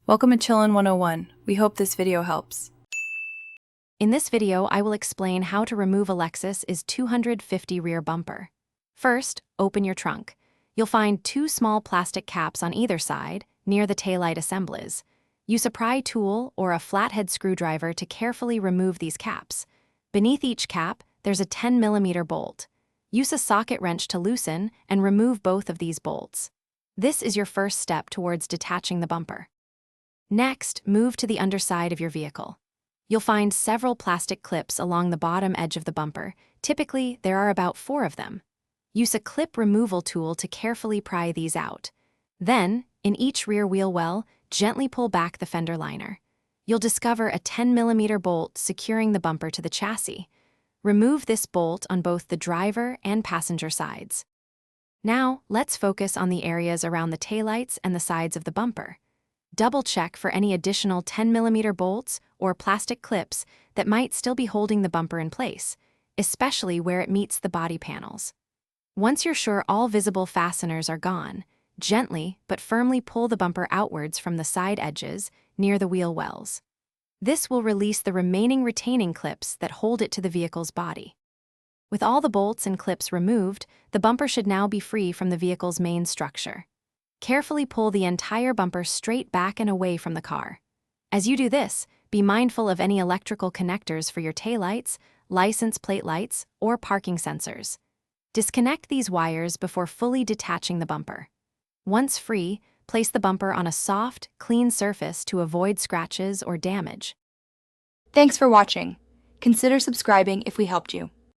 Welcome to Chillin' 101. We hope this video helps. In this video, I will explain how to remove a Lexus IS250 rear bumper. First, open your trunk. You'll find two small plastic caps on either side, near the taillight assemblies. Use a pry tool or a flathead screwdriver to carefully remove these caps. Beneath each cap, there's a 10mm bolt. Use a socket wrench to loosen and remove both of these bolts. This is your first step towards detaching the bumper. Next, move to the underside of your vehicle. You'll find several plastic clips along the bottom edge of the bumper. Typically, there are about 4 of them. Use a clip removal tool to carefully pry these out. Then, in each rear wheel well, gently pull back the fender liner. You'll discover a 10mm bolt securing the bumper to the chassis. Remove this bolt on both the driver and passenger sides. Now, let's focus on the areas around the taillights and the sides of the bumper. Double-check for any additional 10mm bolts or plastic clips that might still be holding the bumper in place, especially where it meets the body panels. Once you're sure all visible fasteners are gone, gently but firmly pull the bumper outwards from the side edges near the wheel wells. This will release the remaining retaining clips that hold it to the vehicle's body. With all the bolts and clips removed, the bumper should now be free from the vehicle's main structure. Carefully pull the entire bumper straight back and away from the car. As you do this, be mindful of any electrical connectors for your taillights, license plate lights, or parking sensors. Disconnect these wires before fully detaching the bumper. Once free, place the bumper on a soft, clean surface to avoid scratches or damage. Thanks for watching. Consider subscribing if we helped you.